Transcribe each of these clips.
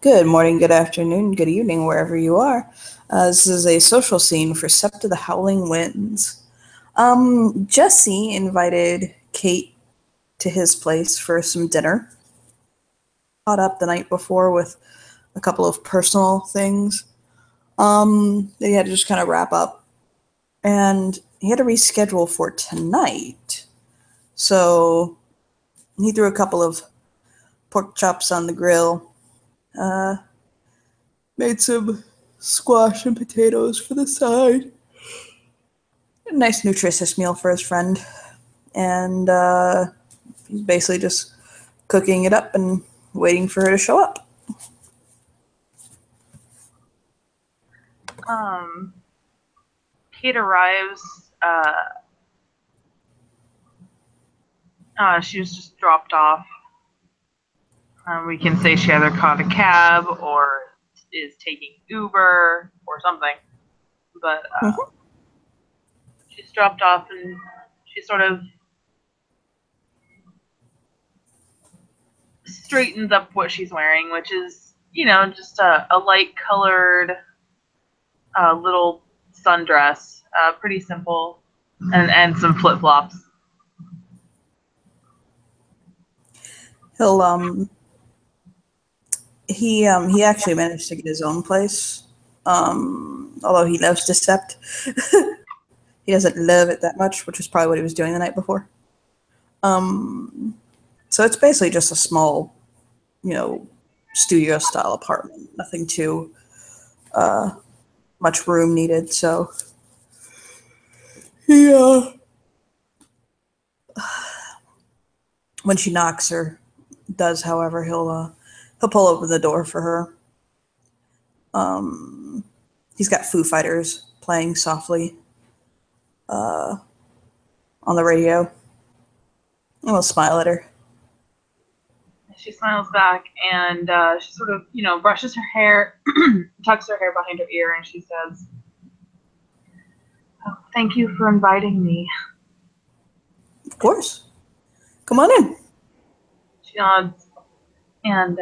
Good morning, good afternoon, good evening, wherever you are. This is a social scene for Sept of the Howling Winds. Jesse invited Kate to his place for some dinner. Caught up the night before with a couple of personal things. They had to just kind of wrap up. And he had to reschedule for tonight. So he threw a couple of pork chops on the grill. Made some squash and potatoes for the side. A nice, nutritious meal for his friend. And he's basically just cooking it up and waiting for her to show up. Kate arrives. She was just dropped off. We can say she either caught a cab or is taking Uber or something. But she's dropped off and she sort of straightens up what she's wearing, which is, just a light-colored little sundress. Pretty simple. And some flip-flops. He actually managed to get his own place, although he loves to Sept. He doesn't love it that much, which is probably what he was doing the night before. So it's basically just a small, studio-style apartment. Nothing too much room needed, so yeah. When she knocks or does, however, he'll pull open the door for her. He's got Foo Fighters playing softly on the radio. And he'll smile at her. She smiles back and she sort of, brushes her hair, tucks her hair behind her ear, and she says, "Oh, thank you for inviting me." Of course. Come on in. She nods and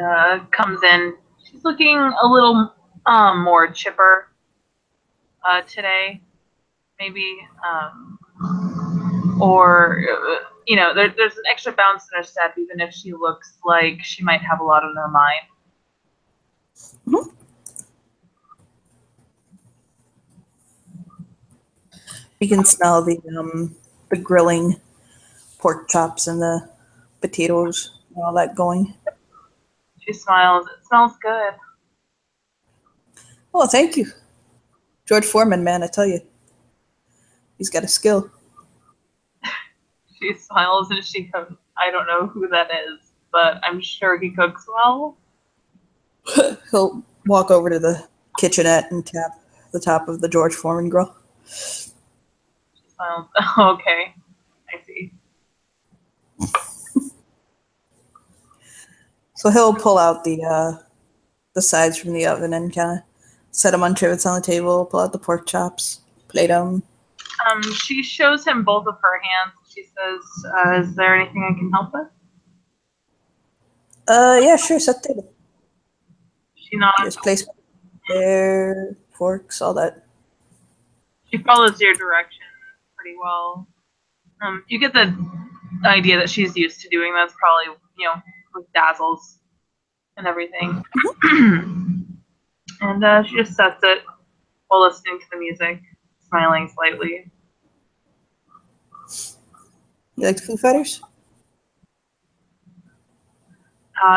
comes in. She's looking a little more chipper today, maybe. Or, there's an extra bounce in her step, even if she looks like she might have a lot on her mind. Mm-hmm. You can smell the grilling pork chops and the potatoes and all that going. She smiles. It smells good. Oh, thank you. George Foreman, man, I tell you. He's got a skill. She smiles and she goes, "I don't know who that is, but I'm sure he cooks well." He'll walk over to the kitchenette and tap the top of the George Foreman grill. She smiles. Okay, I see. So he'll pull out the sides from the oven and kind of set them on trivets on the table, pull out the pork chops, plate them. She shows him both of her hands. She says, "Is there anything I can help with?" Yeah, sure, set the table. She nods. Just place there, forks, all that. She follows your direction pretty well. You get the idea that she's used to doing this, probably, with dazzles and everything. And she just sets it while listening to the music, smiling slightly. You like the Foo Fighters?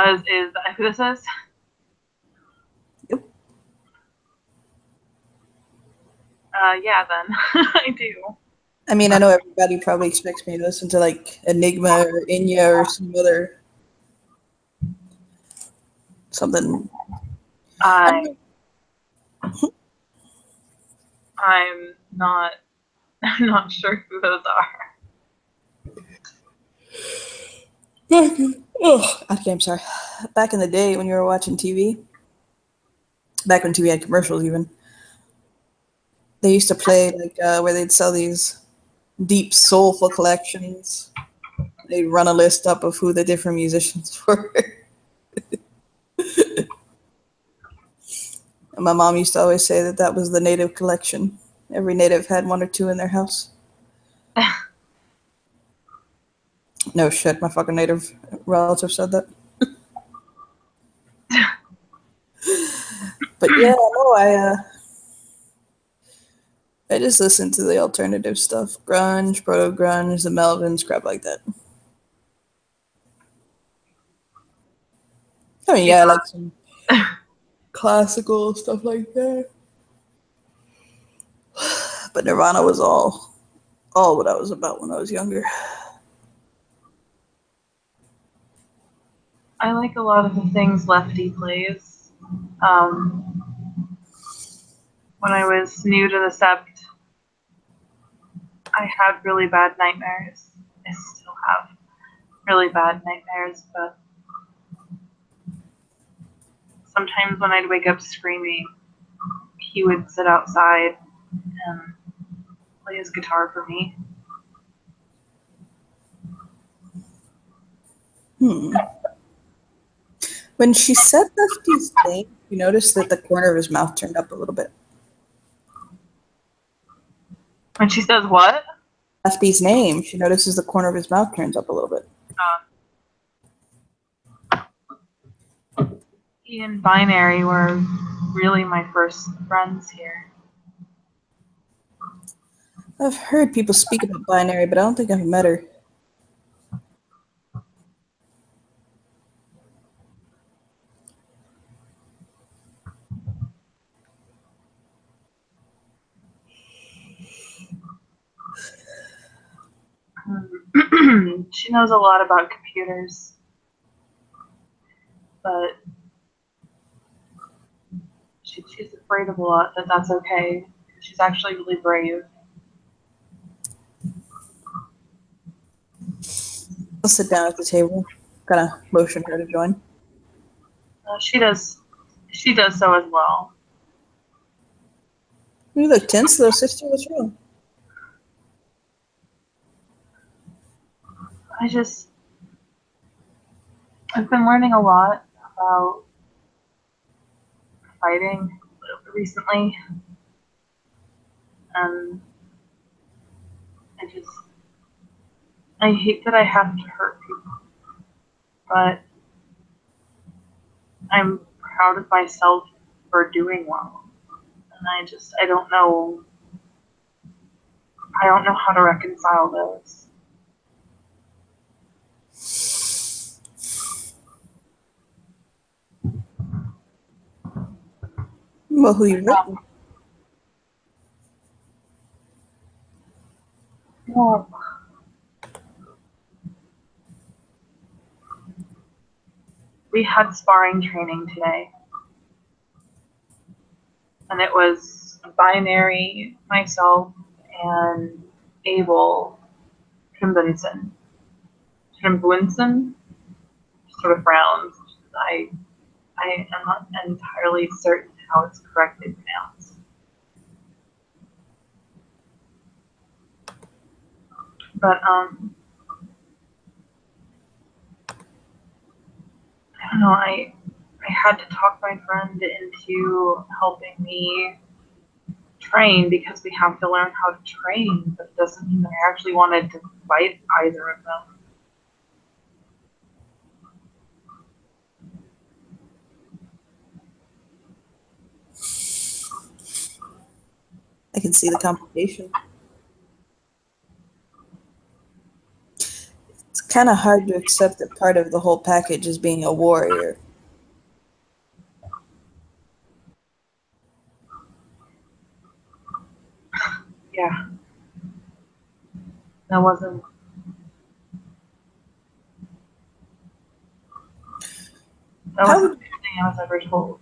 Is that who this is? Yep. Yeah, then. I do. I mean, I know everybody probably expects me to listen to, like, Enigma or Enya or some other... something... I'm not sure who those are. Okay, I'm sorry. Back in the day when you were watching TV, back when TV had commercials even, they used to play, like, where they'd sell these deep, soulful collections. They'd run a list up of who the different musicians were. My mom used to always say that that was the native collection. Every native had one or two in their house. No shit, my fucking native relative said that. But yeah, no, I just listen to the alternative stuff, grunge, proto grunge, the Melvins, crap like that. I mean, yeah, I like some classical stuff like that. But Nirvana was all what I was about when I was younger. I like a lot of the things Lefty plays. When I was new to the Sept, I had really bad nightmares. I still have really bad nightmares, but sometimes when I'd wake up screaming, he would sit outside and play his guitar for me. When she said Lefty's name, you noticed that the corner of his mouth turned up a little bit. When she says what? Lefty's name, she notices the corner of his mouth turns up a little bit. He and Binary were really my first friends here. I've heard people speak about Binary, but I don't think I've met her. She knows a lot about computers, but she's afraid of a lot, but that's okay. She's actually really brave. I'll sit down at the table, kind of motion her to join. She does so as well. You look tense, little sister. What's wrong? I've been learning a lot about fighting recently. I hate that I have to hurt people, but I'm proud of myself for doing well. And I don't know how to reconcile those. Well, who you with? Well, we had sparring training today. And it was Binary, myself, and Abel Trimblunson. Trimblunson sort of frowns. I am not entirely certain how it's correctly pronounced. But I don't know, I had to talk my friend into helping me train because we have to learn how to train, but it doesn't mean that I actually wanted to fight either of them. I can see the complication. It's kind of hard to accept that part of the whole package is being a warrior. Yeah. That wasn't. That wasn't anything I was ever told.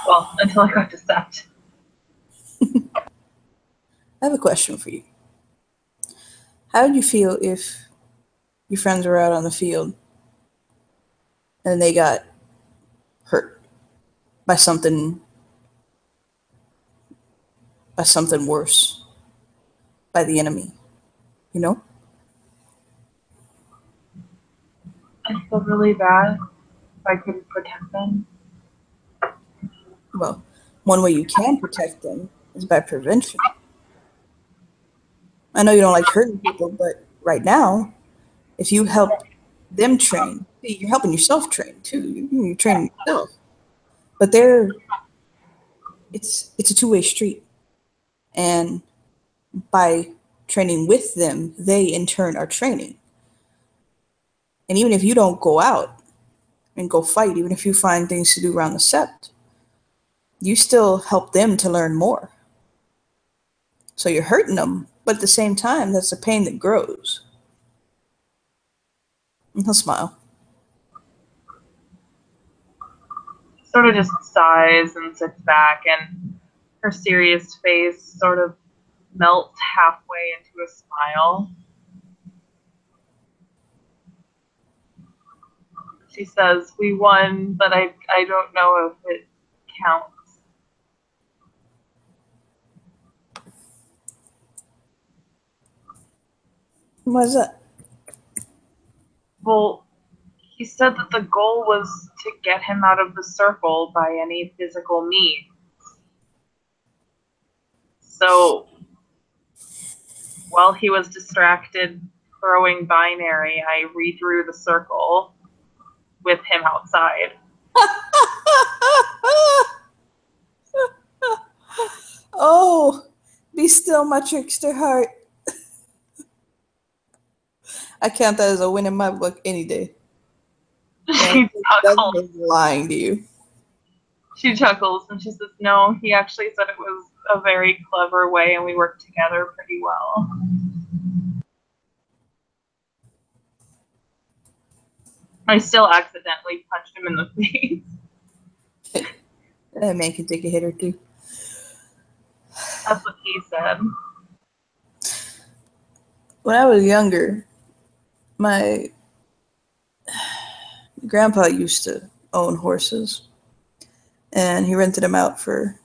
Well, until I got to Sept. I have a question for you. How would you feel if your friends were out on the field and they got hurt by something worse, by the enemy, you know? I feel really bad if I couldn't protect them. Well, one way you can protect them is by prevention. I know you don't like hurting people, but right now, if you help them train, see, you're helping yourself train too. You're training yourself, but it's a two-way street, and by training with them, they in turn are training. And even if you don't go out and go fight, even if you find things to do around the sept, you still help them to learn more. So you're hurting them, but at the same time, that's a pain that grows. And he'll smile. Sort of just sighs and sits back, and her serious face sort of melts halfway into a smile. She says, "We won, but I don't know if it counts." Why is that? Well, he said that the goal was to get him out of the circle by any physical means. So while he was distracted throwing binary, I redrew the circle with him outside. Oh, be still, my trickster heart. I count that as a win in my book any day. She chuckles. That's lying to you. She chuckles and she says, "No, he actually said it was a very clever way and we worked together pretty well." I still accidentally punched him in the face. That man can take a hit or two. That's what he said. When I was younger, my grandpa used to own horses, and he rented them out for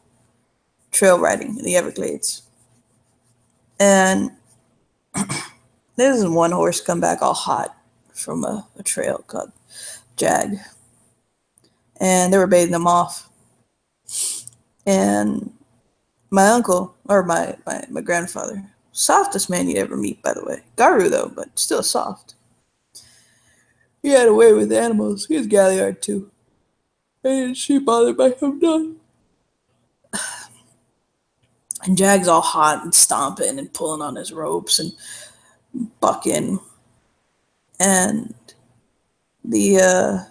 trail riding in the Everglades. And there's one horse come back all hot from a trail called Jag, and they were bathing him off. And my uncle, or my grandfather, softest man you'd ever meet, by the way. Garu, though, but still soft. He had a way with animals. He was Galliard, too. And she bothered by him none. And Jag's all hot and stomping and pulling on his ropes and bucking. And the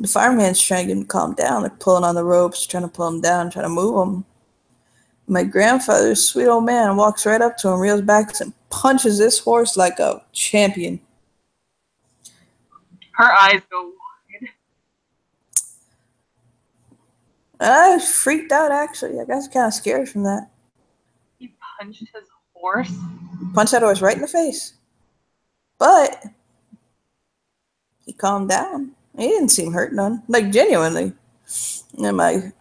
fireman's trying to get him to calm down. They're pulling on the ropes, trying to pull him down, trying to move him. My grandfather, sweet old man, walks right up to him, reels back, and punches this horse like a champion. Her eyes go wide. I was freaked out, actually. I got kind of scared from that. He punched his horse? Punched that horse right in the face. But he calmed down. He didn't seem hurt none. Like, genuinely. And my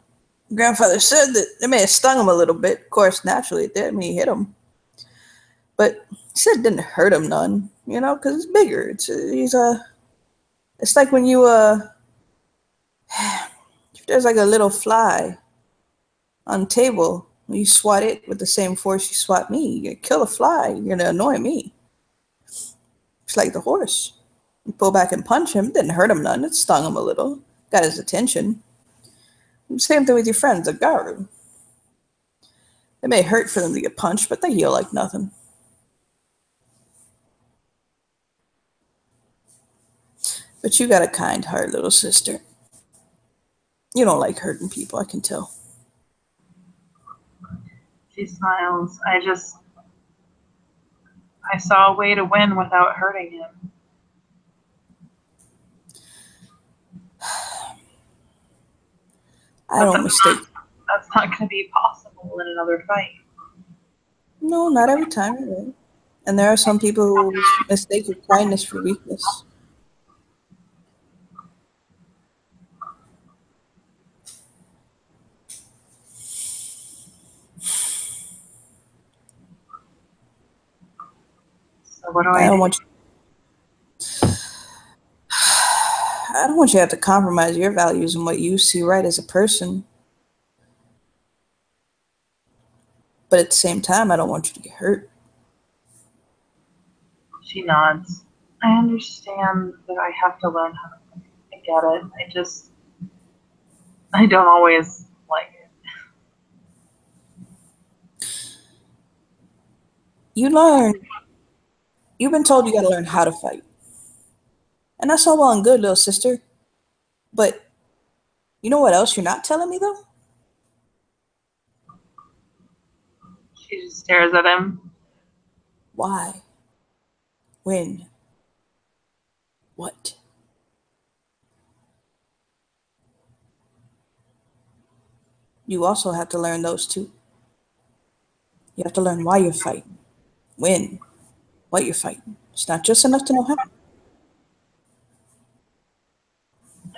grandfather said that it may have stung him a little bit. Of course, naturally it did. I mean, he hit him. But he said it didn't hurt him none. You know, because it's bigger. It's like when you, if there's like a little fly on the table, you swat it with the same force you swat me. You're going to kill a fly. You're going to annoy me. It's like the horse. You pull back and punch him. It didn't hurt him none. It stung him a little. Got his attention. Same thing with your friends, the Garu. It may hurt for them to get punched, but they heal like nothing. But you got a kind heart, little sister. You don't like hurting people, I can tell. She smiles. I saw a way to win without hurting him. I don't mistake. That's not going to be possible in another fight. No, not every time. Right? And there are some people who mistake your kindness for weakness. So what do I do? I don't want you to have to compromise your values and what you see right as a person But at the same time, I don't want you to get hurt. She nods. I understand that I have to learn how to fight. I get it. I don't always like it. You've been told you gotta learn how to fight. And that's all well and good, little sister. But you know what else you're not telling me, though? She just stares at him. Why? When? What? You also have to learn those too. You have to learn why you're fighting, when, what you're fighting. It's not just enough to know how.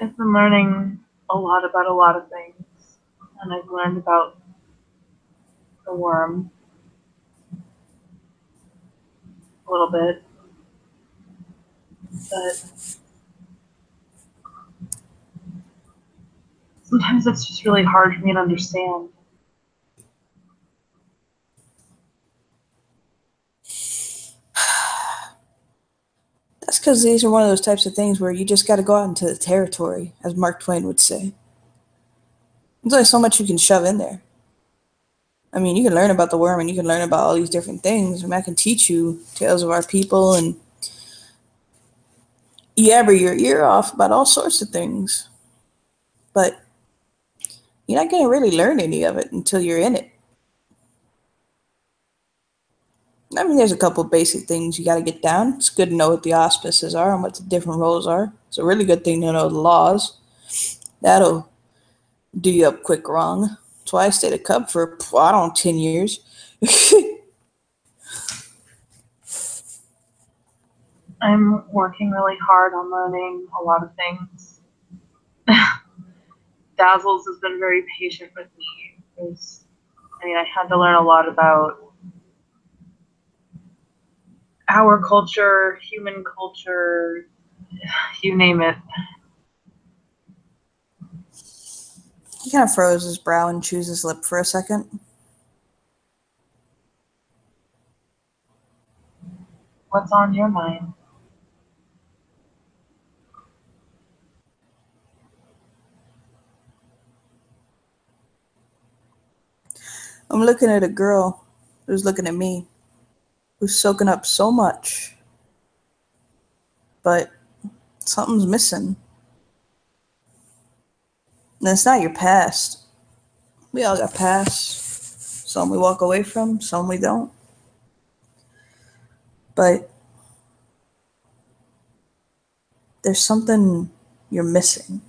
I've been learning a lot about a lot of things. And I've learned about the worm a little bit. But sometimes it's just really hard for me to understand. That's because these are one of those types of things where you just got to go out into the territory, as Mark Twain would say. There's only so much you can shove in there. I mean, you can learn about the worm and you can learn about all these different things. I mean, I can teach you tales of our people and yabber your ear off about all sorts of things. But you're not going to really learn any of it until you're in it. I mean, there's a couple basic things you got to get down. It's good to know what the auspices are and what the different roles are. It's a really good thing to know the laws. That'll do you up quick wrong. That's why I stayed a cub for, I don't know, 10 years. I'm working really hard on learning a lot of things. Dazzles has been very patient with me. I had to learn a lot about our culture, human culture, you name it. He kind of froze his brow and chewed his lip for a second. What's on your mind? I'm looking at a girl who's looking at me, who's soaking up so much, but something's missing. And it's not your past. We all got past. Some we walk away from, some we don't. But there's something you're missing.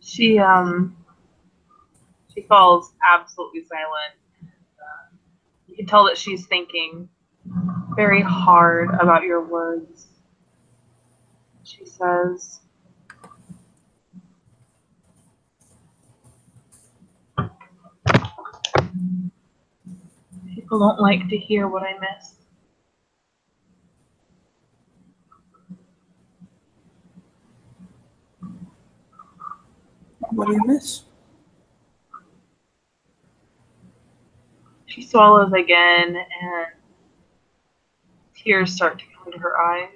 She falls absolutely silent. You can tell that she's thinking very hard about your words. She says, people don't like to hear what I miss. What do you miss? She swallows again, and tears start to come to her eyes.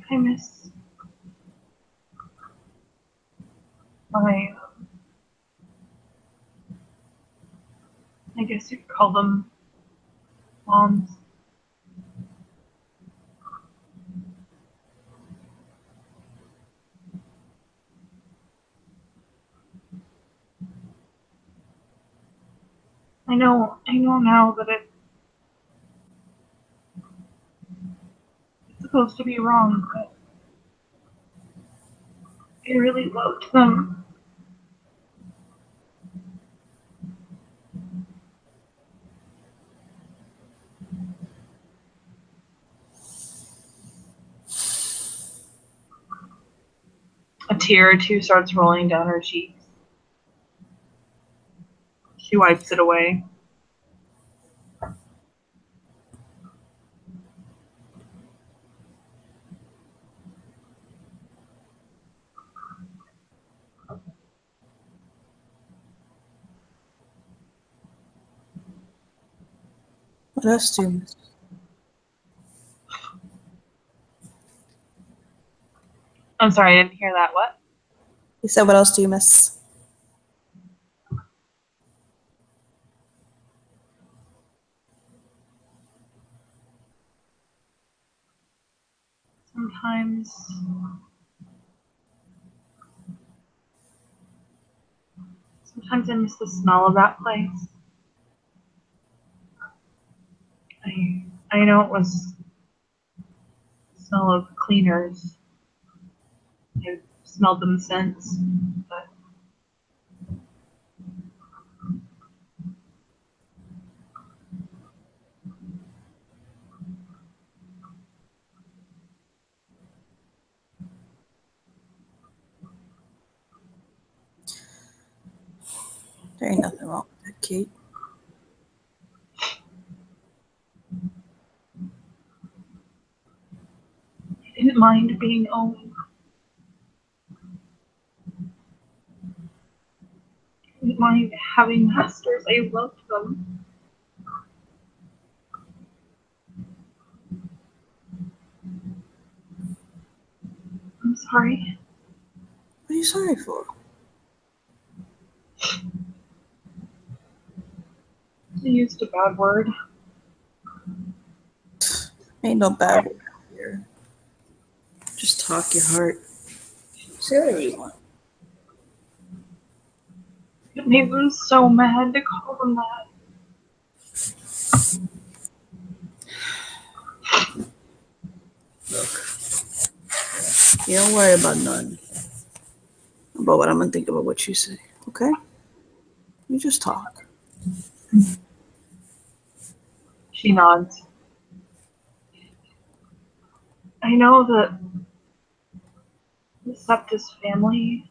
I miss my, I guess you could call them moms. I know now that it's supposed to be wrong, but I really loved them. A tear or two starts rolling down her cheeks. She wipes it away. What else do you miss? I'm sorry, I didn't hear that. What? You said, what else do you miss? Sometimes I miss the smell of that place. I know it was the smell of cleaners. I've smelled them since, but There ain't nothing wrong with that, Kate. I didn't mind being owned. I didn't mind having masters. I loved them. I'm sorry. What are you sorry for? I used a bad word. Ain't no bad word here. Just talk your heart. Say whatever you want. It made them so mad to call them that. Look. You don't worry about none. About what I'm gonna think about what you say, okay? You just talk. She nods. I know that the Septis family,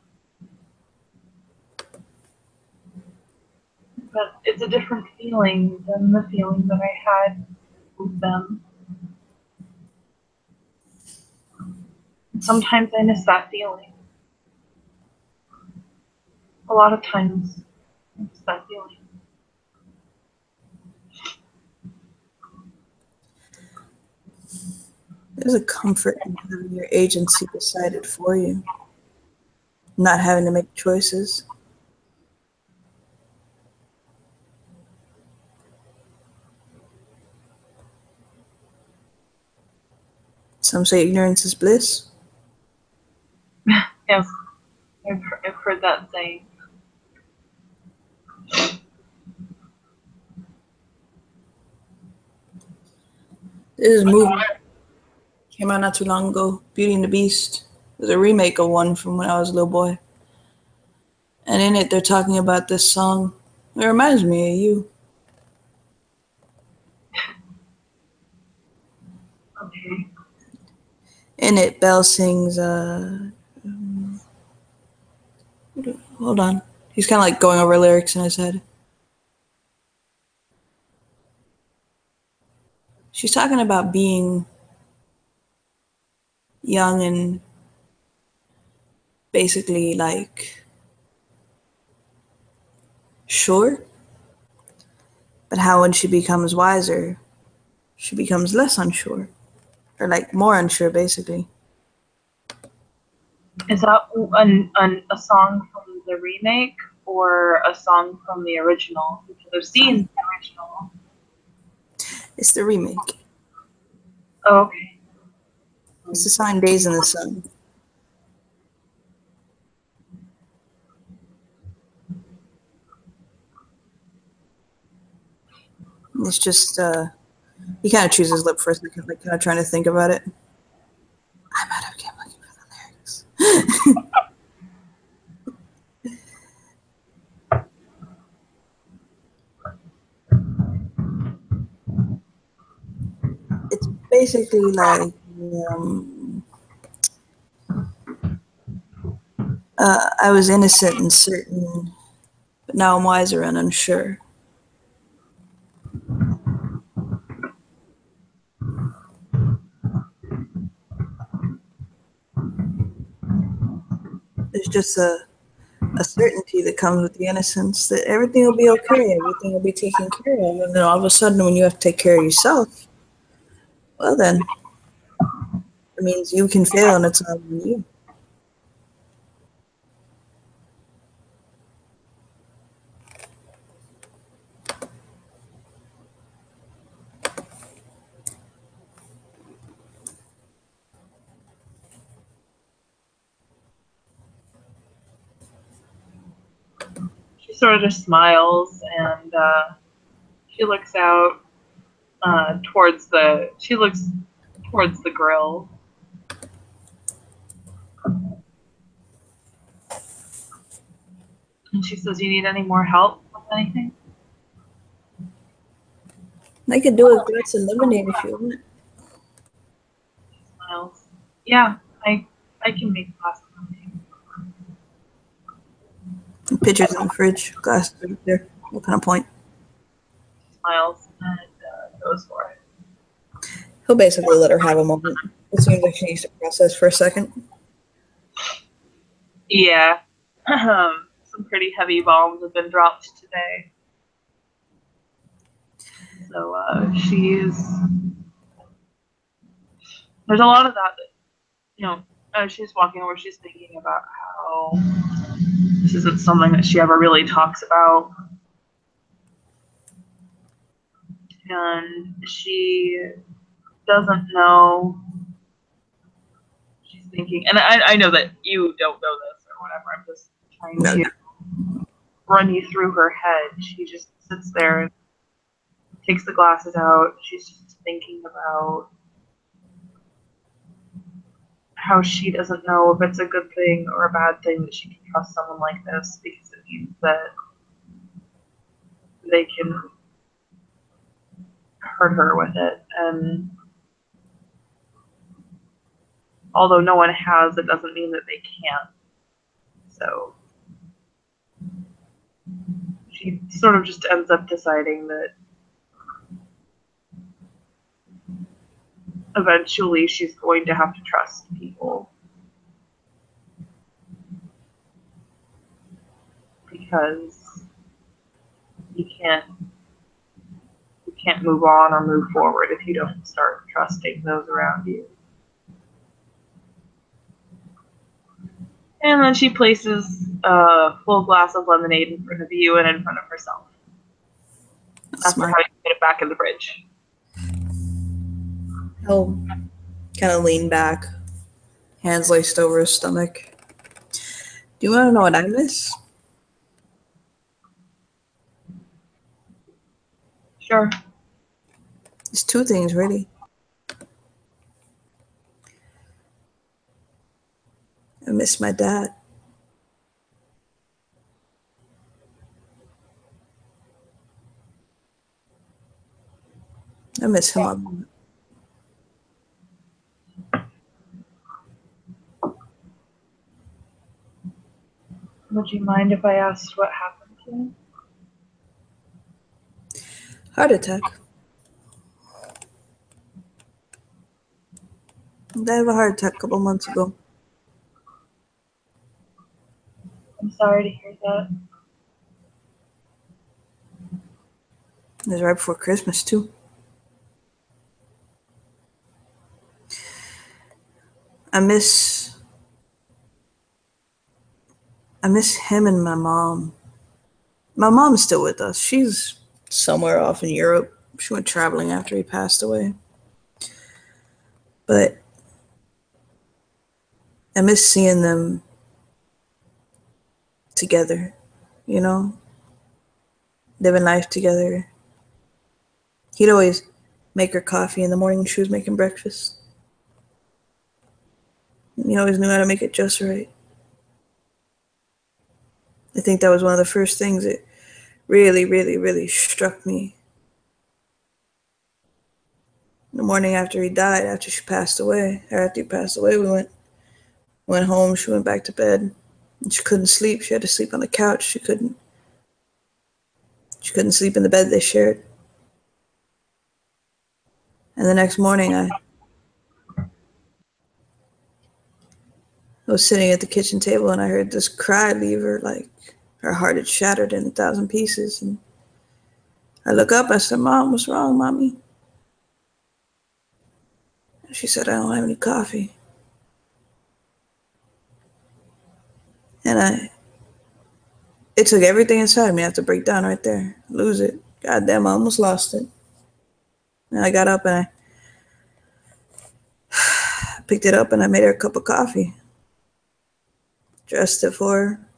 but it's a different feeling than the feeling that I had with them. Sometimes I miss that feeling. A lot of times I miss that feeling. There's a comfort in having your agency decided for you, not having to make choices. Some say ignorance is bliss. Yes, I've heard that saying. There's a movie came out not too long ago, Beauty and the Beast. There's a remake of one from when I was a little boy. And in it, they're talking about this song. It reminds me of you. Okay. In it, Belle sings, hold on. He's kind of like going over lyrics in his head. She's talking about being young and basically like sure, but how when she becomes wiser, she becomes less unsure, or like more unsure, basically. Is that a song from the remake or a song from the original? Because I've seen the original. It's the remake. Oh, okay. It's the song Days in the Sun. It's just, he kind of chews his lip for a second, like kind of trying to think about it. I might have kept looking for the lyrics. It's basically like, I was innocent and certain, but now I'm wiser and unsure. There's just a certainty that comes with the innocence that everything will be okay, everything will be taken care of, and then all of a sudden when you have to take care of yourself, well then, it means you can fail and it's all on you. She sort of just smiles and she looks out towards the grill. And she says, "You need any more help with anything?" I could do a glass of lemonade if you want. She smiles. "Yeah, I can make glass of lemonade." Pitchers in the fridge, glass right there. What kind of point? She smiles and goes for it. He'll basically let her have a moment. It seems like she needs to process for a second. Yeah. Some pretty heavy bombs have been dropped today. So there's a lot of that, as she's walking over, she's thinking about how this isn't something that she ever really talks about. And she doesn't know. She's thinking, and I know that you don't know this or whatever. I'm just trying to run you through her head. She just sits there and takes the glasses out. She's just thinking about how she doesn't know if it's a good thing or a bad thing that she can trust someone like this, because it means that they can hurt her with it. And although no one has, it doesn't mean that they can't. So she sort of just ends up deciding that eventually she's going to have to trust people, because you can't move on or move forward if you don't start trusting those around you. And then she places a full glass of lemonade in front of you and in front of herself. After having to put it back in the fridge. He'll kind of lean back, hands laced over his stomach. Do you want to know what I miss? Sure. It's two things, really. I miss my dad. I miss him a lot. Would you mind if I asked what happened to him? Heart attack. He died of a heart attack a couple months ago. I'm sorry to hear that. It was right before Christmas, too. I miss him and my mom. My mom's still with us. She's somewhere off in Europe. She went traveling after he passed away. But I miss seeing them together, you know? Living life together. He'd always make her coffee in the morning when she was making breakfast. And he always knew how to make it just right. I think that was one of the first things that really, really, really struck me. The morning after he died, after he passed away, we went home, she went back to bed. And she couldn't sleep. She had to sleep on the couch. She couldn't sleep in the bed they shared. And the next morning, I was sitting at the kitchen table and I heard this cry leave her, like her heart had shattered in 1,000 pieces. And I look up, I said, "Mom, what's wrong, Mommy?" And she said, "I don't have any coffee." And it took everything inside me. I had to break down right there, lose it. Goddamn, I almost lost it. And I got up and I picked it up and I made her a cup of coffee. Dressed it for her,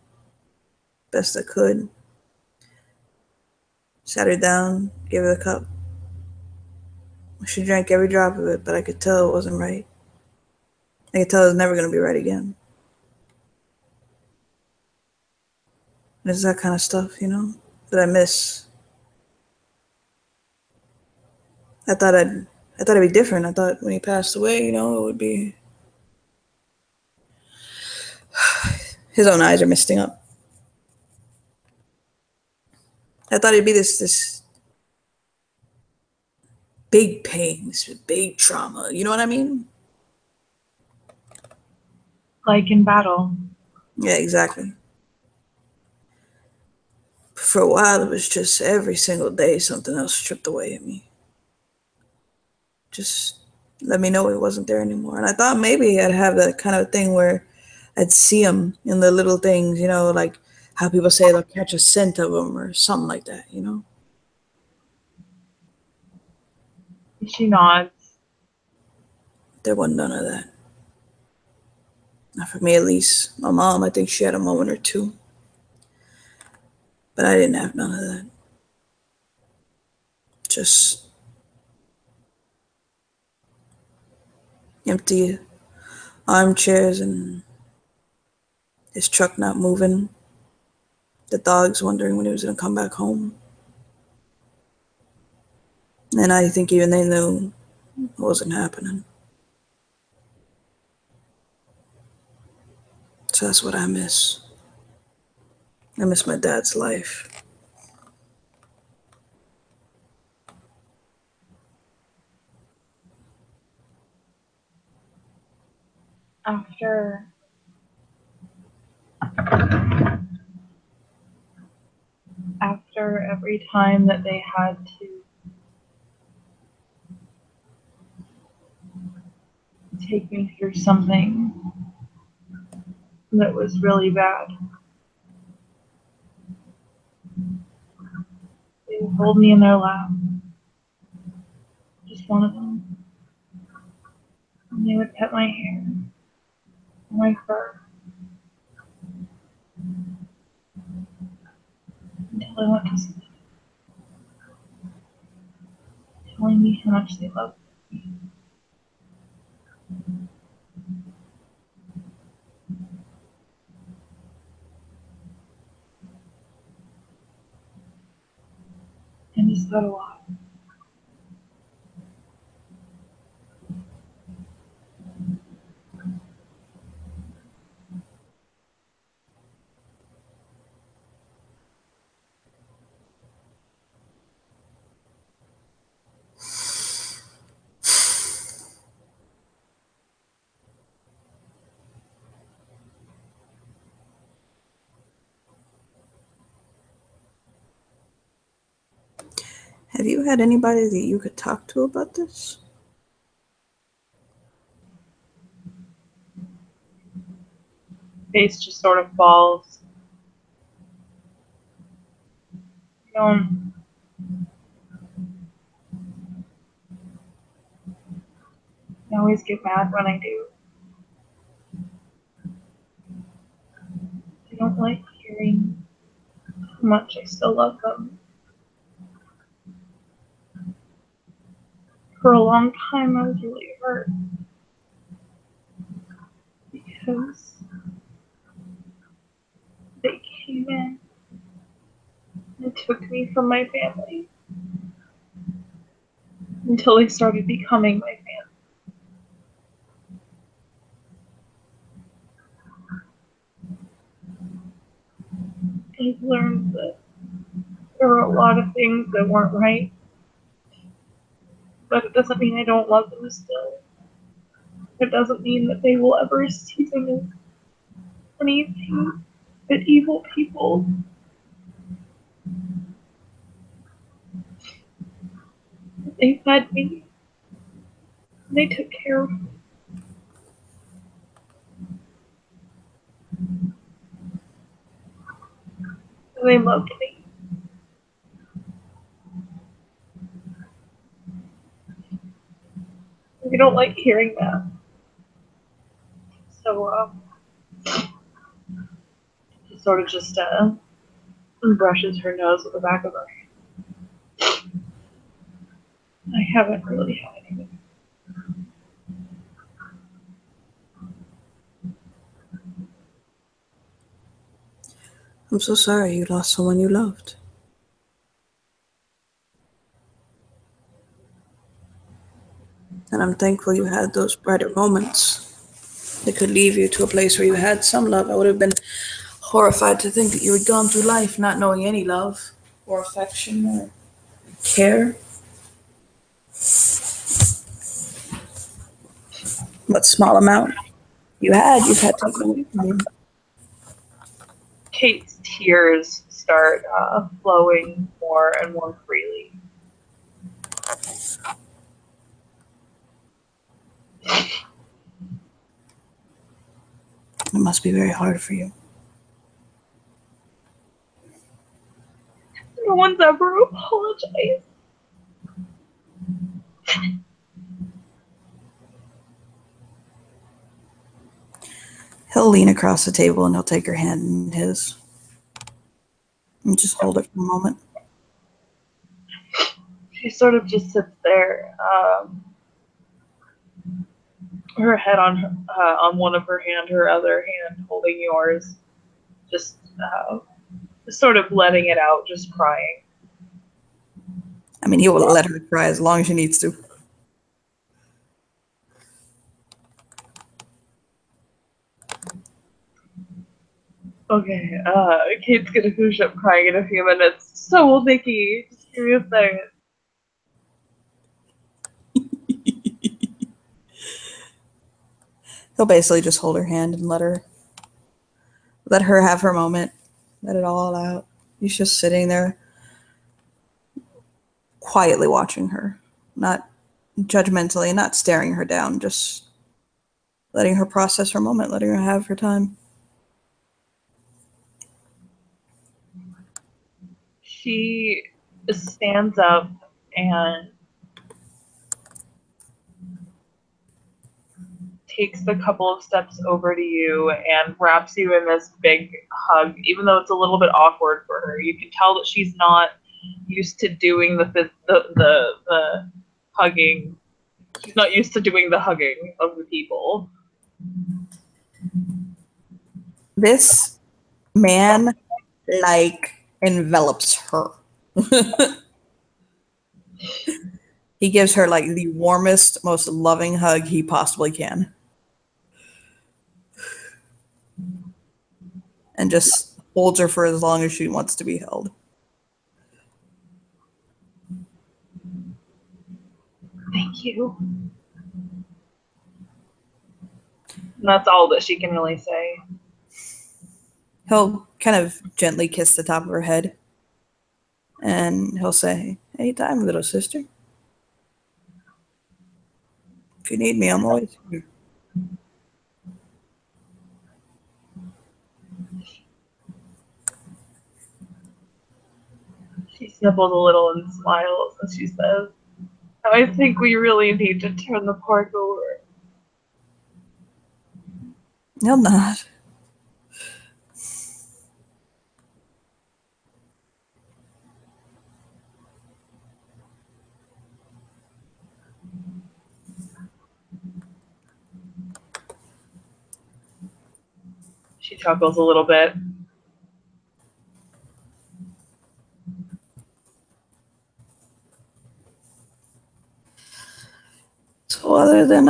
best I could. Sat her down, gave her the cup. She drank every drop of it, but I could tell it wasn't right. I could tell it was never going to be right again. And it's that kind of stuff, that I miss. I thought it'd be different. I thought when he passed away, it would be. His own eyes are misting up. I thought it'd be this big pain, this big trauma. You know what I mean? Like in battle. Yeah, exactly. For a while, it was just every single day something else stripped away at me. Just let me know it wasn't there anymore. And I thought maybe I'd have that kind of thing where I'd see him in the little things, like how people say they'll catch a scent of him or something like that, She nods. There wasn't none of that. Not for me, at least. My mom, I think she had a moment or two. But I didn't have none of that. Just empty armchairs and his truck not moving. The dogs wondering when he was going to come back home. And I think even they knew it wasn't happening. So that's what I miss. I miss my dad's life. After every time that they had to take me through something that was really bad, they would hold me in their lap, just one of them, and they would pet my hair, my fur, until I went to sleep, telling me how much they loved me. I miss that a lot. Have you had anybody that you could talk to about this? Face just sort of falls. I always get mad when I do. I don't like hearing how much I still love them. For a long time, I was really hurt because they came in and took me from my family until they started becoming my family. I've learned that there were a lot of things that weren't right, but it doesn't mean I don't love them still. It doesn't mean that they will ever see them as anything but evil people. They fed me. They took care of me. And they loved me. We don't like hearing that. So, she sort of just brushes her nose with the back of her hand. I haven't really had anything. I'm so sorry you lost someone you loved. And I'm thankful you had those brighter moments that could leave you to a place where you had some love. I would have been horrified to think that you had gone through life not knowing any love or affection or care. What small amount you've had taken away from you. Kate's tears start flowing more and more freely. It must be very hard for you. No one's ever apologized. He'll lean across the table and he'll take her hand in his and just hold it for a moment. She sort of just sits there, her head on one of her hand, her other hand holding yours, just sort of letting it out, just crying. I mean, he will let her cry as long as she needs to. Okay, Kate's gonna finish up crying in a few minutes. So will Nikki. Just give me a second. He'll basically just hold her hand and let her have her moment, let it all out. He's just sitting there quietly watching her, not judgmentally, not staring her down, just letting her process her moment, letting her have her time. She stands up and takes a couple of steps over to you and wraps you in this big hug, even though it's a little bit awkward for her. You can tell that she's not used to doing the hugging. She's not used to doing the hugging of the people. This man, envelops her. He gives her, the warmest, most loving hug he possibly can. And just holds her for as long as she wants to be held. Thank you. And that's all that she can really say. He'll kind of gently kiss the top of her head. And he'll say, "Anytime, little sister. If you need me, I'm always here." She sniffles a little and smiles as she says, I think we really need to turn the park over. He'll nod. She chuckles a little bit. So other than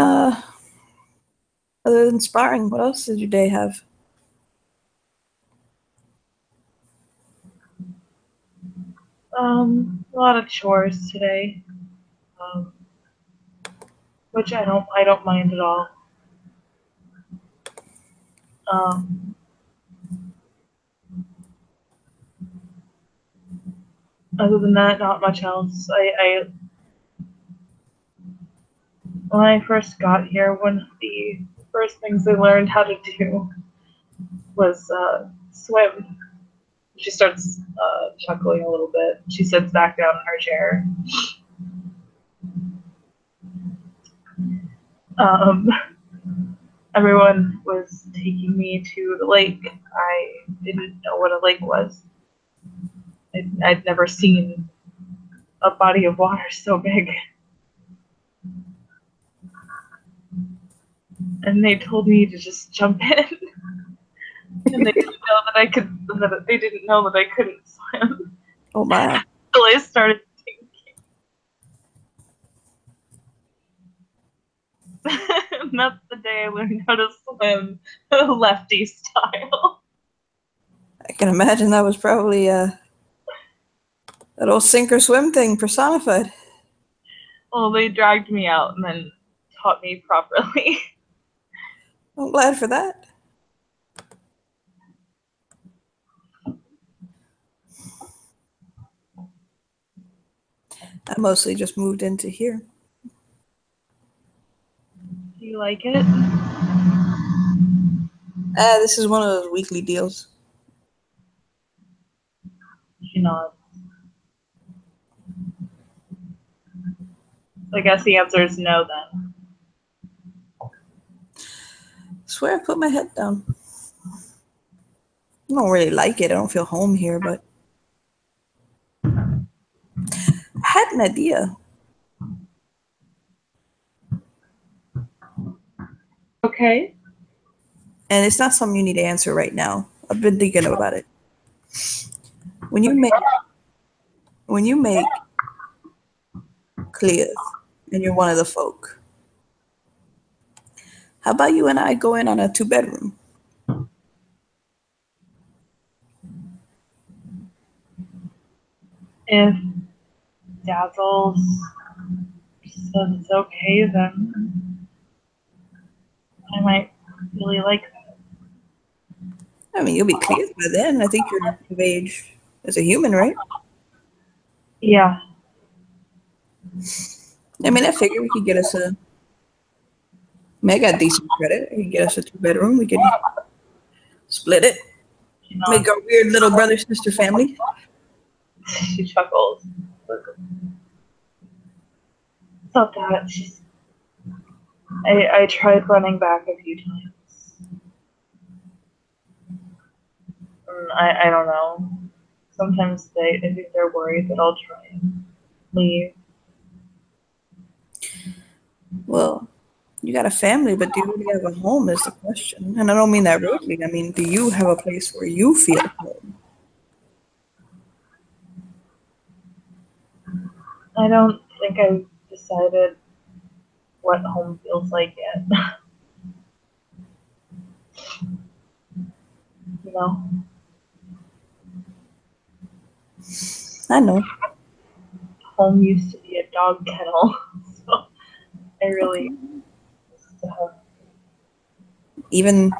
sparring, what else did your day have? A lot of chores today, which I don't mind at all. Other than that, not much else. When I first got here, one of the first things I learned how to do was swim. She starts chuckling a little bit. She sits back down in her chair. Everyone was taking me to the lake. I didn't know what a lake was. I'd never seen a body of water so big. And they told me to just jump in. And they didn't know that I couldn't swim. Oh my. So I started thinking. And that's the day I learned how to swim lefty style. I can imagine that was probably that old sink or swim thing personified. Well, they dragged me out and then taught me properly. I'm glad for that. I mostly just moved into here. Do you like it? This is one of those weekly deals. You know. I guess the answer is no then. I swear I put my head down. I don't really like it. I don't feel home here, but I had an idea. Okay. And it's not something you need to answer right now. I've been thinking about it. When you make clears and you're one of the folk, how about you and I go in on a 2-bedroom? If Dazzles says it's okay, then I might really like that. I mean, you'll be clear by then. I think you're of age as a human, right? Yeah. I mean, I figure we could get us a. I mean, I got decent credit. I could get us a 2-bedroom. We could split it. You know, Make our weird little brother-sister family. she chuckles. It's not that. I tried running back a few times. I don't know. Sometimes I think they're worried that I'll try and leave. Well, you got a family, but do you really have a home is the question. And I don't mean that rudely. I mean, do you have a place where you feel home? I don't think I've decided what home feels like yet. You know? I know. Home used to be a dog kennel, so I really used to have. Even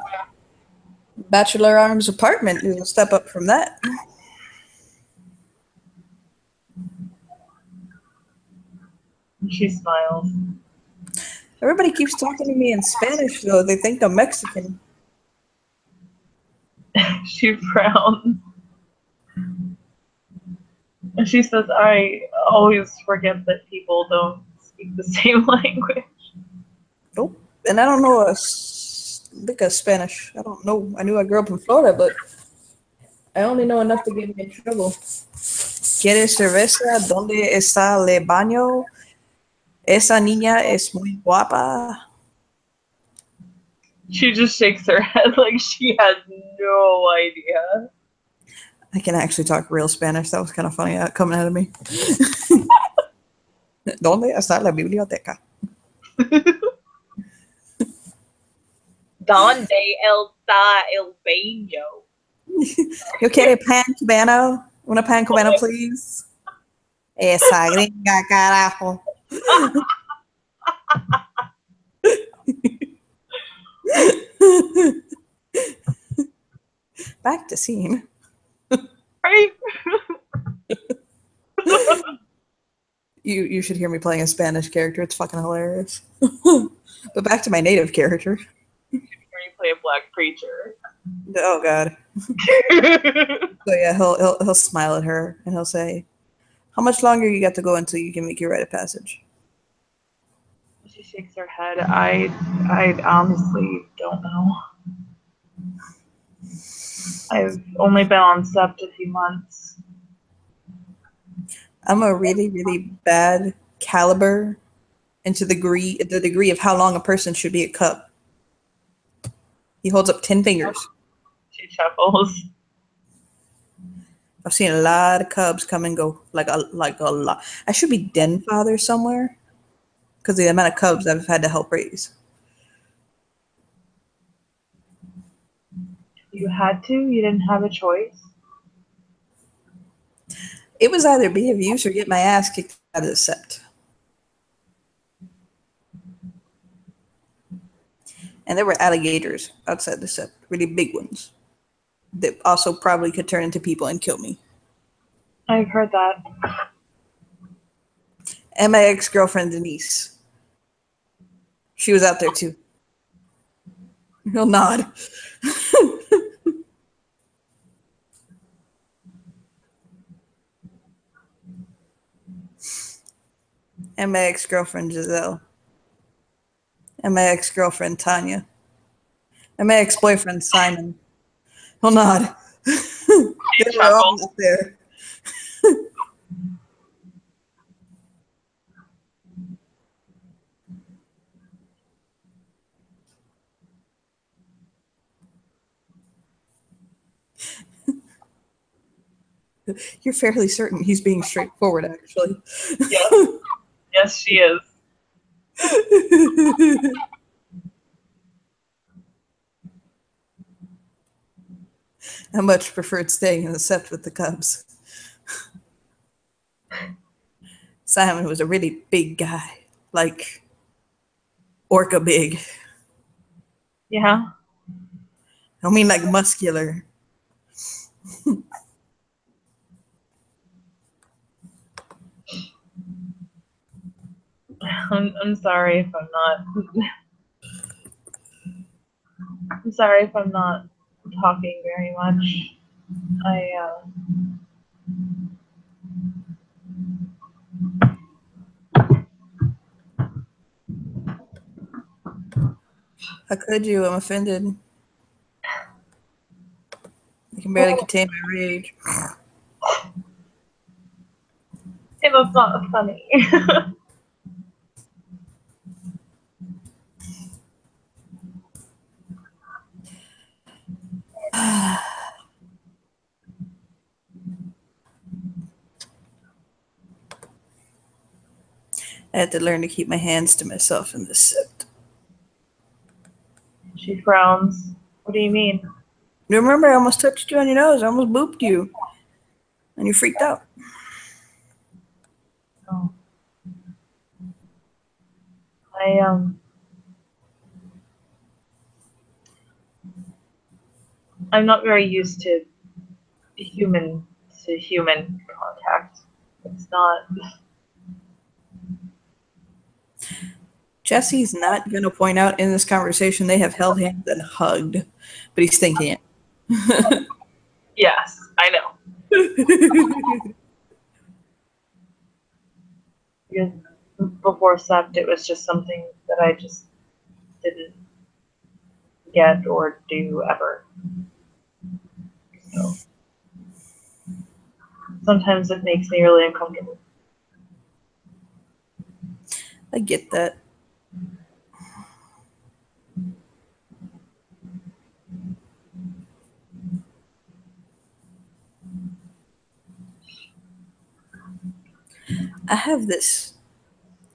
Bachelor Arms apartment is a step up from that. She smiles. Everybody keeps talking to me in Spanish, though. They think I'm Mexican. She frowns. And she says, I always forget that people don't speak the same language. Nope. And I don't know a lick of Spanish. I don't know. I knew I grew up in Florida, but I only know enough to get me in trouble. ¿Quieres cerveza? ¿Dónde está el baño? Esa niña es muy guapa. She just shakes her head like she has no idea. I can actually talk real Spanish. That was kind of funny coming out of me. ¿Dónde está la biblioteca? ¿Dónde está el baño? You quiere pan cubano? Una pan cubano, please? Esa gringa, carajo. Back to scene. Right? You should hear me playing a Spanish character. It's fucking hilarious. But back to my native character. Or you play a black preacher. Oh god. So yeah, he'll smile at her and he'll say, "How much longer you got to go until you can make your rite of passage?" She shakes her head. I honestly don't know. I've only been on Sept a few months. I'm a really, really bad caliber into the degree of how long a person should be a cub. He holds up 10 fingers. She chuckles. I've seen a lot of cubs come and go, like a lot. I should be den father somewhere because the amount of cubs I've had to help raise. You had to? You didn't have a choice? It was either be of use or get my ass kicked out of the sept. And there were alligators outside the sept, really big ones, that also probably could turn into people and kill me. I've heard that. And my ex-girlfriend Denise. She was out there too. He'll nod. And my ex-girlfriend Giselle. And my ex-girlfriend Tanya. And my ex-boyfriend Simon. He'll nod. They were all up there. You're fairly certain he's being straightforward, actually. Yes. Yes, she is. I much preferred staying in the sept with the cubs. Simon was a really big guy, like orca big. Yeah. I don't mean like muscular. I'm sorry if I'm not. I'm sorry if I'm not talking very much. How could you? I'm offended. I can barely contain my rage. It was not funny. I had to learn to keep my hands to myself in this sept. She frowns. What do you mean? You remember I almost touched you on your nose? I almost booped you. And you freaked out. Oh. I'm not very used to human contact. It's not. Jesse's not going to point out in this conversation they have held hands and hugged, but he's thinking it. Yes, I know. Because before Sept, it was just something that I just didn't get or do ever. So sometimes it makes me really uncomfortable. I get that.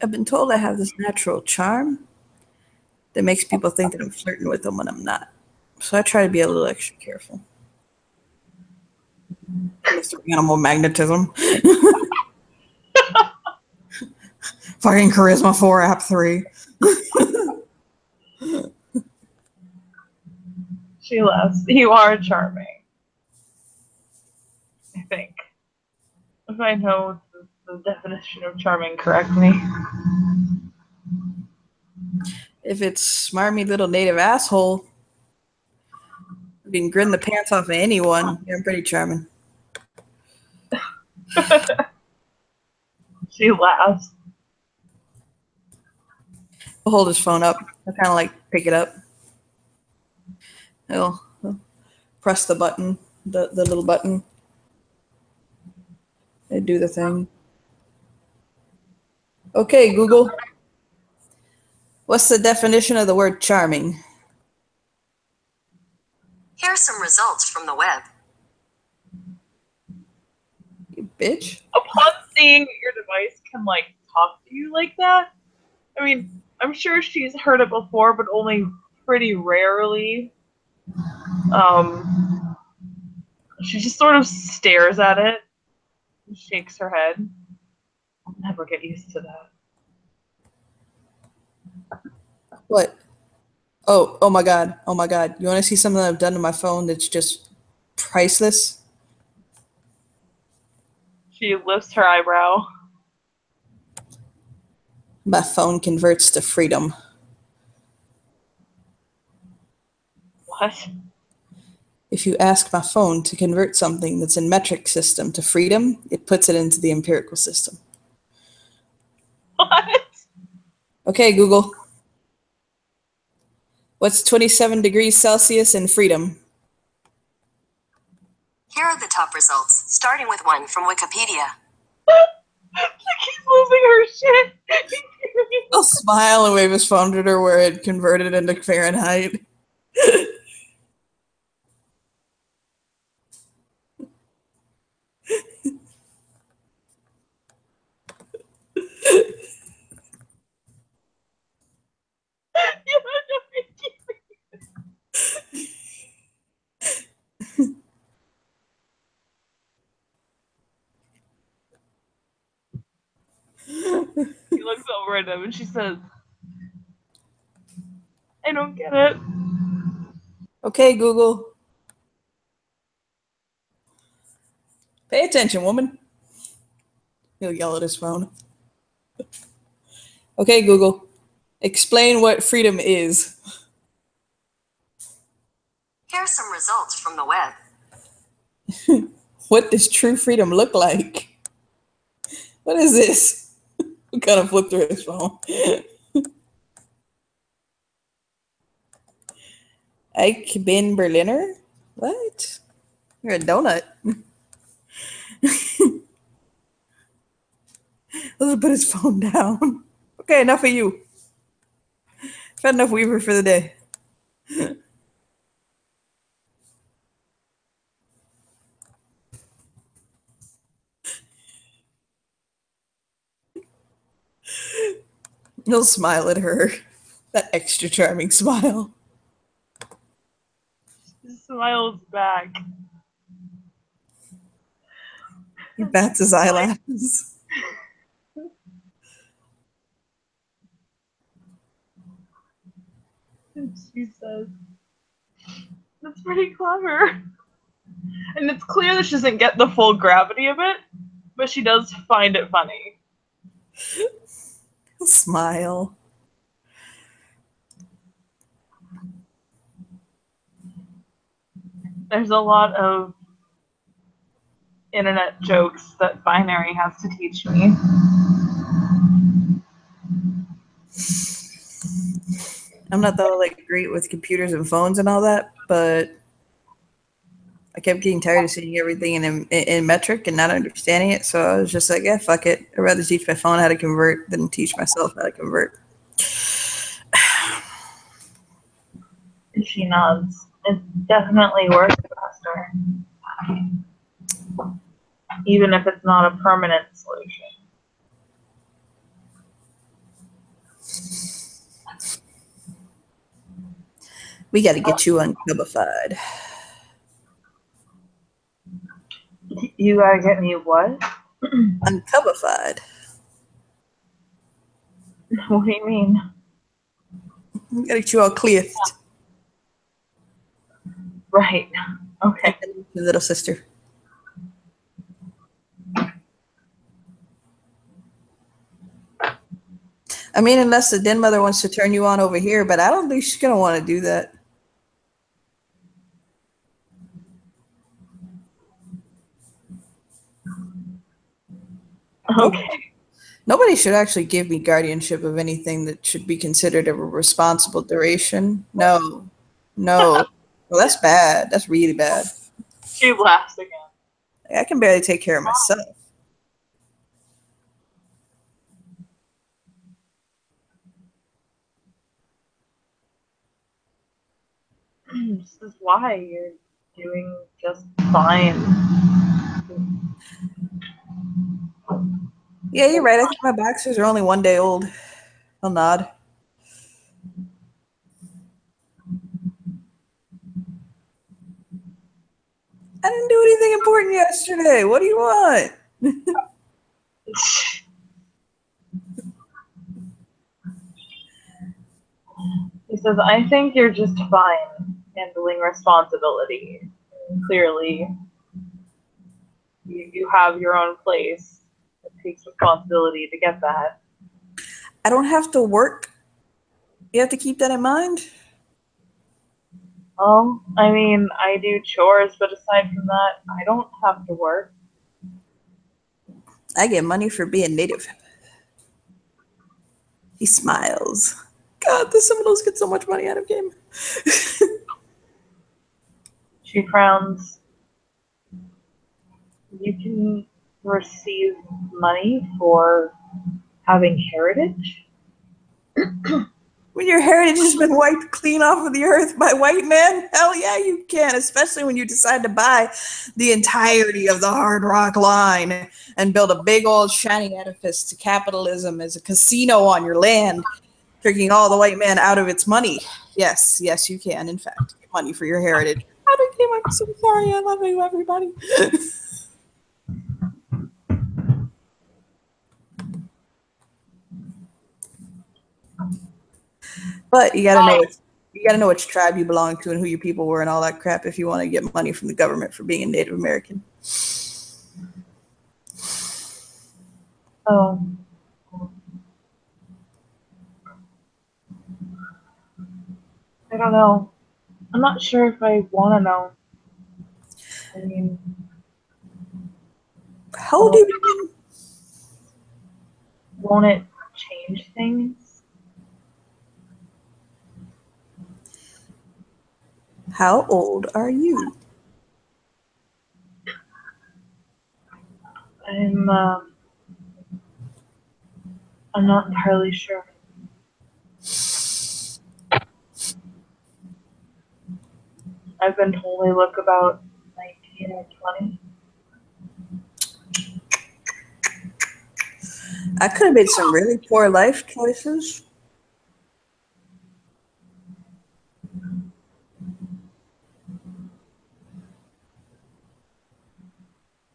I've been told I have this natural charm that makes people think that I'm flirting with them when I'm not. So I try to be a little extra careful. Mr. Animal magnetism. Fucking Charisma 4, App 3. She laughs. You are charming. I think. If I know the definition of charming correctly. If it's smarmy little native asshole, you can grin the pants off of anyone. You're pretty charming. She laughs. He'll hold his phone up. He'll kind of like pick it up. He'll press the button, the little button. They do the thing. Okay, Google. What's the definition of the word charming? Here are some results from the web. You bitch. Upon seeing that your device can like talk to you like that, I mean, I'm sure she's heard it before, but only pretty rarely. She just sort of stares at it and shakes her head. I'll never get used to that. What? Oh my god. Oh my god. You want to see something I've done to my phone that's just priceless? She lifts her eyebrow. My phone converts to freedom. What? If you ask my phone to convert something that's in metric system to freedom, it puts it into the empirical system. What? Okay, Google. What's 27 degrees Celsius in freedom? Here are the top results, starting with one from Wikipedia. She's losing her shit. He'll smile and wave his phone at her where it converted into Fahrenheit. She looks over at him and she says, I don't get it. Okay, Google. Pay attention, woman. He'll yell at his phone. Okay, Google. Explain what freedom is. Here are some results from the web. What does true freedom look like? What is this? He kind of flipped through his phone. Ike bin Berliner? What? You're a donut. Let's put his phone down. Okay, enough of you. I've had enough Weaver for the day. He'll smile at her. That extra charming smile. She smiles back. He bats his eyelashes. And she says, that's pretty clever. And it's clear that she doesn't get the full gravity of it, but she does find it funny. He'll smile. There's a lot of internet jokes that Binary has to teach me. I'm not that like great with computers and phones and all that, but I kept getting tired of seeing everything in metric and not understanding it. So I was just like, yeah, fuck it. I'd rather teach my phone how to convert than teach myself how to convert. She nods. It's definitely worth it, Esther. Even if it's not a permanent solution. We got to get you uncubified. You gotta get me what? Uncubified. What do you mean? Gotta get you all cleared. Right. Okay. Little sister. I mean, unless the den mother wants to turn you on over here, but I don't think she's gonna want to do that. Okay. Nobody should actually give me guardianship of anything that should be considered a responsible duration. No. No. Well, that's bad. That's really bad. She laughs again. I can barely take care of myself. This is why you're doing just fine. Yeah, you're right. I think my boxers are only 1 day old. I'll nod. I didn't do anything important yesterday. What do you want? He says, I think you're just fine handling responsibility. Clearly, you have your own place. It takes responsibility to get that. I don't have to work. You have to keep that in mind. Well, I mean, I do chores, but aside from that, I don't have to work. I get money for being native. He smiles. God, the Seminoles get so much money out of game. She frowns. You can receive money for having heritage. When your heritage has been wiped clean off of the earth by white men, hell yeah, you can, especially when you decide to buy the entirety of the Hard Rock line and build a big old shiny edifice to capitalism as a casino on your land, tricking all the white man out of its money. Yes, yes, you can, in fact, get money for your heritage. I'm so sorry. I love you, everybody. But you gotta know which tribe you belong to and who your people were and all that crap if you want to get money from the government for being a Native American. Oh. I don't know. I'm not sure if I want to know. I mean, How old are you? won't it change things? How old are you? I'm not entirely sure. I've been told I look about 19 or 20. I could have made some really poor life choices.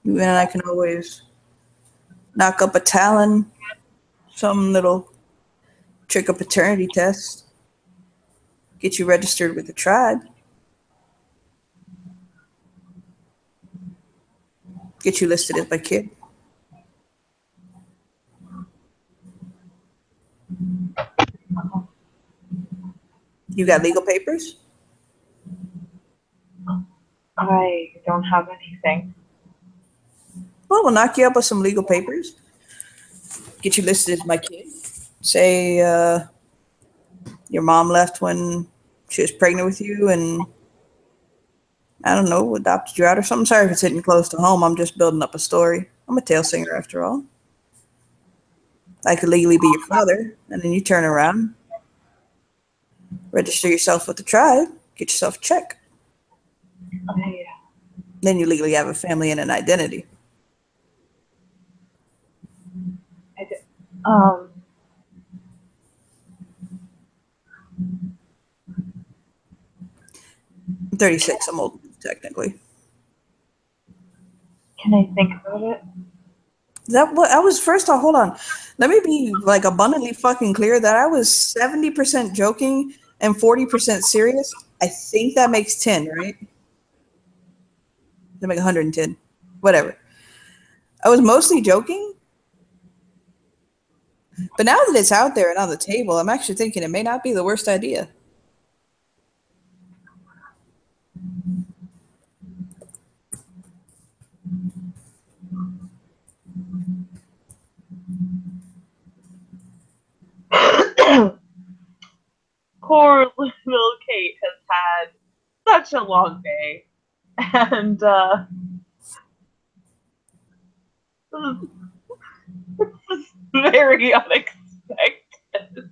You and I can always knock up a Talon, some little trick a paternity test, get you registered with the tribe, get you listed as my kid. You got legal papers? I don't have anything. Well, we'll knock you up with some legal papers, get you listed as my kid. Say your mom left when she was pregnant with you and I don't know, adopted you out or something. Sorry if it's hitting close to home. I'm just building up a story. I'm a tale singer after all. I could legally be your father, and then you turn around, register yourself with the tribe, get yourself a check. Then you legally have a family and an identity. Um, 36, I'm old, technically. Can I think about it? That what I was first off, hold on. Let me be like abundantly fucking clear that I was 70% joking and 40% serious. I think that makes 10, right? That make 110. Whatever. I was mostly joking, but now that it's out there and on the table, I'm actually thinking it may not be the worst idea. Poor little Kate has had such a long day, and this is very unexpected.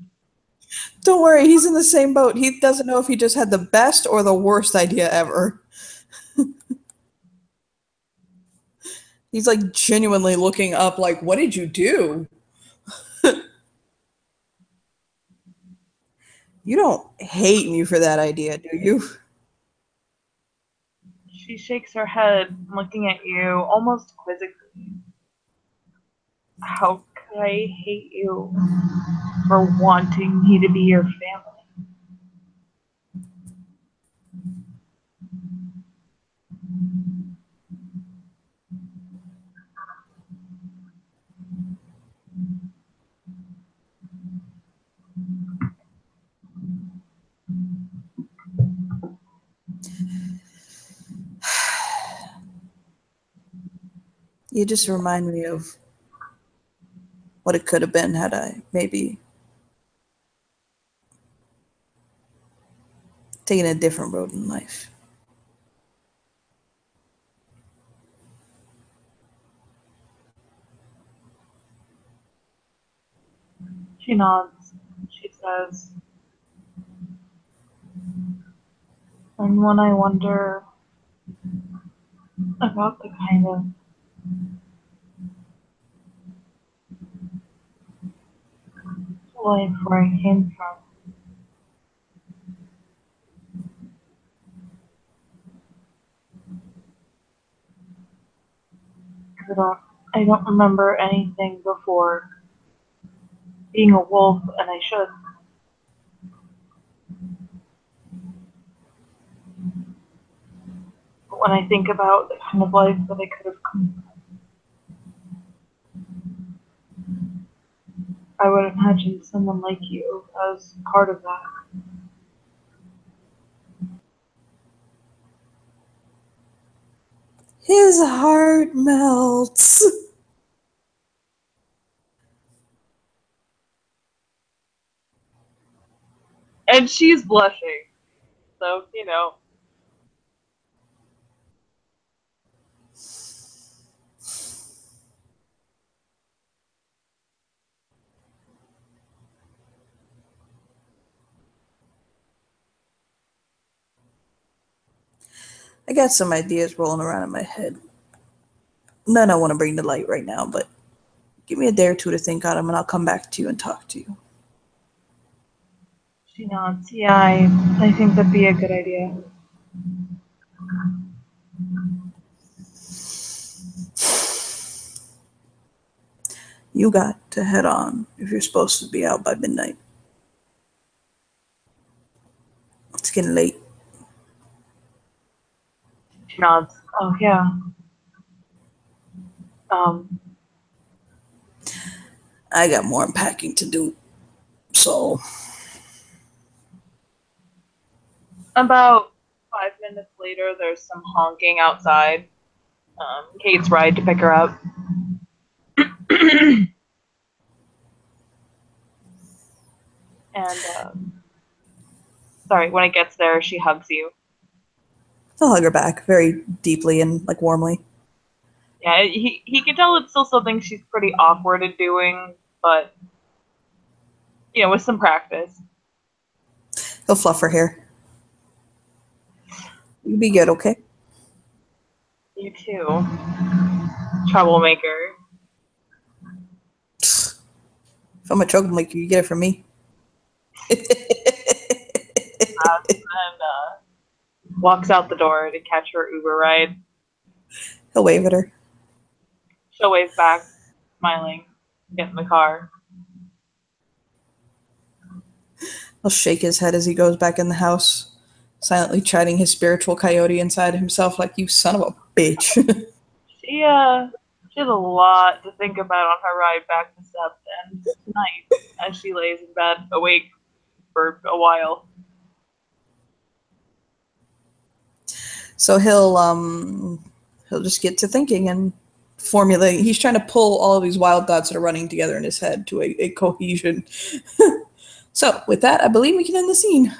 Don't worry, he's in the same boat. He doesn't know if he just had the best or the worst idea ever. He's like genuinely looking up, like, what did you do? You don't hate me for that idea, do you? She shakes her head, looking at you almost quizzically. How could I hate you for wanting me to be your family? You just remind me of what it could have been had I maybe taken a different road in life. She nods. She says, and when I wonder about the kind of life where I came from, I don't remember anything before being a wolf, and I should. But when I think about the kind of life that I could have come from, I would imagine someone like you as part of that. His heart melts. And she's blushing. So, you know. I got some ideas rolling around in my head. None I want to bring to light right now, but give me a day or two to think on them and I'll come back to you and talk to you. She nods. Yeah, I think that'd be a good idea. You got to head on if you're supposed to be out by midnight. It's getting late. She nods. Oh, yeah. I got more unpacking to do. So, About 5 minutes later, there's some honking outside. Kate's ride to pick her up. And, sorry, when it gets there, she hugs you. I'll hug her back very deeply and like warmly. Yeah, he can tell it's still something she's pretty awkward at doing, but, you know, with some practice. He'll fluff her hair. You be good, okay? You too. Troublemaker. If I'm a troublemaker, you get it from me. And walks out the door to catch her Uber ride. He'll wave at her. She'll wave back. smiling, get in the car. He'll shake his head as he goes back in the house, silently chiding his spiritual coyote inside himself like, you son of a bitch. She has a lot to think about on her ride back to Sept, and tonight, as she lays in bed, awake for a while. So he'll just get to thinking and formulate. He's trying to pull all of these wild thoughts that are running together in his head to a cohesion. So with that, I believe we can end the scene.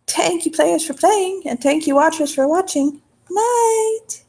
Thank you, players, for playing, and thank you, watchers, for watching. Night.